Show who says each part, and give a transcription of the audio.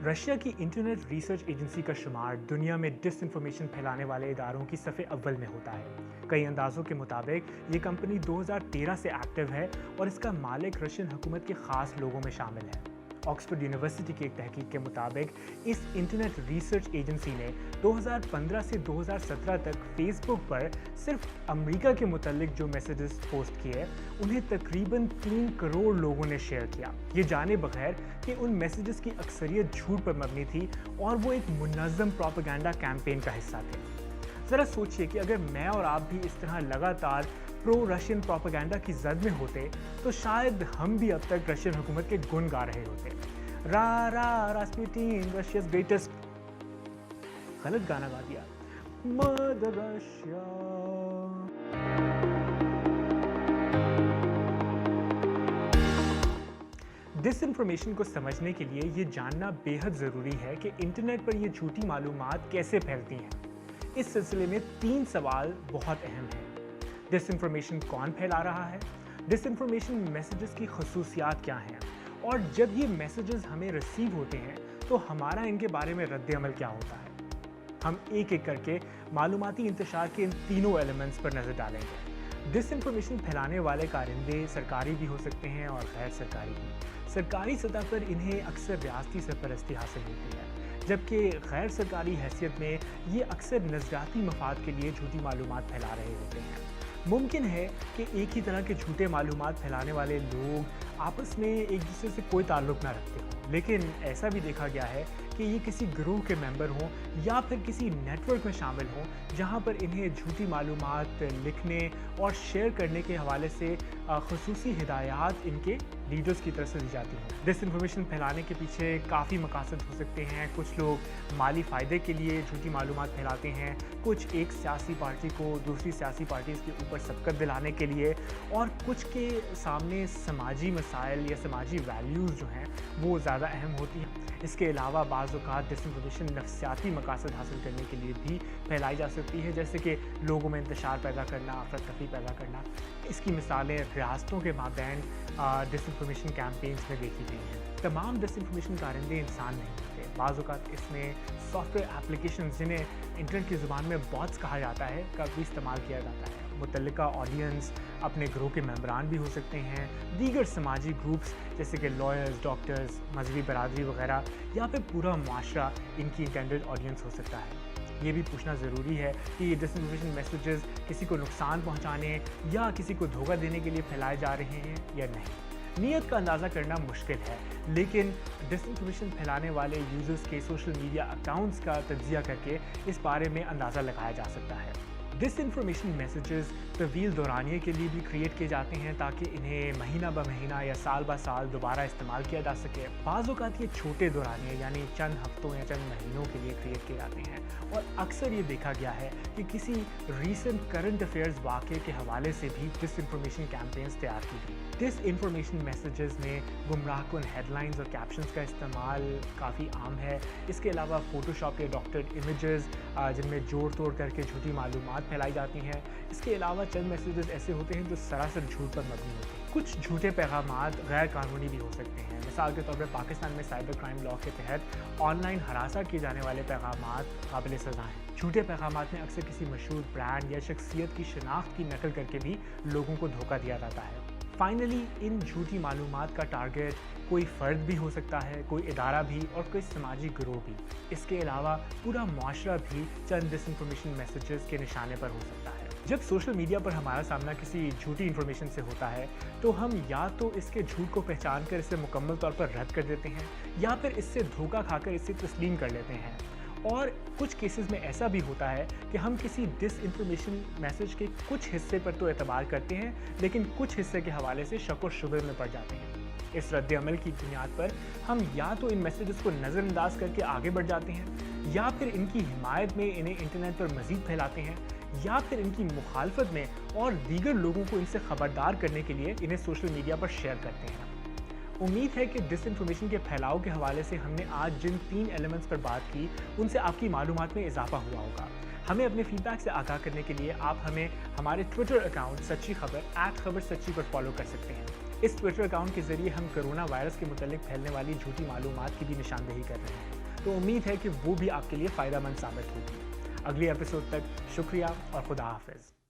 Speaker 1: Russia की internet research agency का शुमार दुनिया में डिस इन्फॉर्मेशन फैलाने वाले इदारों की सफ़े अव्वल में होता है। कई अंदाजों के मुताबिक ये कंपनी 2013 से एक्टिव है और इसका मालिक रशियन हुकूमत के ख़ास लोगों में शामिल है। ऑक्सफोर्ड यूनिवर्सिटी की एक तहकीक के मुताबिक इस इंटरनेट रिसर्च एजेंसी ने 2015 से 2017 तक फेसबुक पर सिर्फ अमेरिका के मुतालिक जो मैसेजेस पोस्ट किए उन्हें तकरीबन 3 करोड़ लोगों ने शेयर किया, ये जाने बगैर कि उन मैसेजेस की अक्सरियत झूठ पर मबनी थी और वो एक मुनज़्ज़म प्रोपेगेंडा कैंपेन का हिस्सा थे। ज़रा सोचिए कि अगर मैं और आप भी इस तरह लगातार प्रो रशियन प्रोपेगेंडा की जद में होते तो शायद हम भी अब तक रशियन हुकूमत के गुण गा रहे होते। रा रा रास्पुटिन रशिया's ग्रेटेस्ट, गलत गाना गा दिया। Mother Russia. डिस इन्फॉर्मेशन को समझने के लिए ये जानना बेहद ज़रूरी है कि इंटरनेट पर ये झूठी मालूमात कैसे फैलती हैं। इस सिलसिले में 3 सवाल बहुत अहम हैं। डिस इन्फॉर्मेशन कौन फैला रहा है? डिस इन्फॉर्मेशन मैसेजेस की खसूसियात क्या हैं? और जब ये मैसेजेस हमें रिसीव होते हैं तो हमारा इनके बारे में रद्द अमल क्या होता है? हम एक एक करके मालूमाती इंतशार के इन तीनों एलिमेंट्स पर नज़र डालेंगे। डिस इन्फॉर्मेशन फैलाने वाले कारिंदे सरकारी भी हो सकते हैं और गैर सरकारी भी। सरकारी सतह पर इन्हें अक्सर रियासती सरपरस्ती हासिल होती है, जबकि गैर सरकारी हैसियत में ये अक्सर नज़रियाती मफाद के लिए झूठी मालूमात फैला रहे होते हैं। मुमकिन है कि एक ही तरह के झूठे मालूमात फैलाने वाले लोग आपस में एक दूसरे से कोई ताल्लुक़ ना रखते हों, लेकिन ऐसा भी देखा गया है कि ये किसी ग्रुप के मेंबर हों या फिर किसी नेटवर्क में शामिल हों जहां पर इन्हें झूठी मालूमात लिखने और शेयर करने के हवाले से ख़ुसूसी हिदायत इनके लीडर्स की तरफ से दी जाती हैं। डिस इन्फॉर्मेशन फैलाने के पीछे काफ़ी मकासद हो सकते हैं। कुछ लोग माली फ़ायदे के लिए झूठी मालूमात फैलाते हैं, कुछ एक सियासी पार्टी को दूसरी सियासी पार्टी के ऊपर सबकत दिलाने के लिए, और कुछ के सामने समाजी मसाइल या समाजी वैल्यूज़ जो हैं वो ज़्यादा अहम होती हैं। इसके अलावा बाज़ औक़ात डिस इन्फॉर्मेशन नफ्सियाती मकासद हासिल करने के लिए भी फैलाई जा सकती है, जैसे कि लोगों में इंतशार पैदा करना, अफरा तफरी पैदा करना। इसकी मिसालें रियासतों के माबैन डिस इन्फॉर्मेशन कैंपेन्स में देखी गई हैं। तमाम डिस इन्फॉर्मेशन कारिंदे इंसान नहीं होते। बाज़ औक़ात इसमें सॉफ्टवेयर एप्लीकेशन जिन्हें इंटरनेट की ज़ुबान में बॉट्स कहा जाता है का भी इस्तेमाल किया जाता है। मुतल्लिका ऑडियंस अपने ग्रुह के मेंबरान भी हो सकते हैं, दीगर समाजी ग्रुप्स जैसे कि लॉयर्स, डॉक्टर्स, मजहबी बरादरी वगैरह, या फिर पूरा माशरा इनकी इंटेंडेड ऑडियंस हो सकता है। ये भी पूछना ज़रूरी है कि ये डिस इन्फॉर्मेशन मैसेजेस किसी को नुकसान पहुंचाने या किसी को धोखा देने के लिए फैलाए जा रहे हैं या नहीं। नीयत का अंदाज़ा करना मुश्किल है, लेकिन डिस इन्फॉर्मेशन फैलाने वाले यूज़र्स के सोशल मीडिया अकाउंट्स का तज्ज़िया करके इस बारे में अंदाज़ा लगाया जा सकता है। डिस इन्फॉर्मेशन मैसेजेस तवील दौरानिए के लिए भी क्रिएट किए जाते हैं ताकि इन्हें महीना ब महीना या साल ब साल दोबारा इस्तेमाल किया जा सके। बाज़ औक़ात ये छोटे दौरानिए यानी चंद हफ्तों या चंद महीनों के लिए क्रिएट किए जाते हैं, और अक्सर ये देखा गया है कि किसी रीसेंट करंट अफेयर्स वाक़े के हवाले से भी डिस इन्फॉर्मेशन कैंपेन्स तैयार की गई। डिस इन्फॉर्मेशन मैसेजेस में गुमराहकुन हेडलाइंस और कैप्शंस का इस्तेमाल काफ़ी आम है। इसके अलावा फ़ोटोशॉप या डॉक्टर्ड इमेजेस जिनमें जोड़ तोड़ करके झूठी मालूमात फैलाई जाती हैं। इसके अलावा चंद मैसेजेस ऐसे होते हैं जो सरासर झूठ पर मबनी होते हैं। कुछ झूठे पैगामात गैर कानूनी भी हो सकते हैं। मिसाल के तौर पर पाकिस्तान में साइबर क्राइम लॉ के तहत ऑनलाइन हरासा किए जाने वाले पैगामात काबिल सज़ा हैं। झूठे पैगामात में अक्सर किसी मशहूर ब्रांड या शख्सियत की शनाख्त की नकल करके भी लोगों को धोखा दिया जाता है। फाइनली इन झूठी मालूमात का टारगेट कोई फ़र्द भी हो सकता है, कोई इदारा भी, और कोई समाजी गिरोह भी। इसके अलावा पूरा मुआशरा भी चंद डिस इन्फॉर्मेशन मैसेजेस के निशाने पर हो सकता है। जब सोशल मीडिया पर हमारा सामना किसी झूठी इन्फॉर्मेशन से होता है तो हम या तो इसके झूठ को पहचान कर इसे मुकम्मल तौर पर रद्द कर देते हैं, या फिर इससे धोखा खाकर इसे तस्लीम कर लेते हैं। और कुछ केसेस में ऐसा भी होता है कि हम किसी डिस इन्फॉर्मेशन मैसेज के कुछ हिस्से पर तो एतबार करते हैं, लेकिन कुछ हिस्से के हवाले से शक और शुबे में पड़ जाते हैं। इस रद्द अमल की बुनियाद पर हम या तो इन मैसेजेस को नज़रअंदाज करके आगे बढ़ जाते हैं, या फिर इनकी हिमायत में इन्हें इंटरनेट पर मज़ीद फैलाते हैं, या फिर इनकी मुखालफत में और दीगर लोगों को इनसे ख़बरदार करने के लिए इन्हें सोशल मीडिया पर शेयर करते हैं। उम्मीद है कि डिस इन्फॉर्मेशन के फैलाव के हवाले से हमने आज जिन 3 एलिमेंट्स पर बात की उनसे आपकी मालूमात में इजाफा हुआ होगा। हमें अपने फीडबैक से आगाह करने के लिए आप हमें हमारे ट्विटर अकाउंट सच्ची खबर @खबर सच्ची पर फॉलो कर सकते हैं। इस ट्विटर अकाउंट के जरिए हम कोरोना वायरस के मुतालिक फैलने वाली झूठी मालूमात की भी निशानदेही कर रहे हैं, तो उम्मीद है कि वो भी आपके लिए फ़ायदेमंद साबित होगी। अगले एपिसोड तक शुक्रिया और खुदा हाफिज़।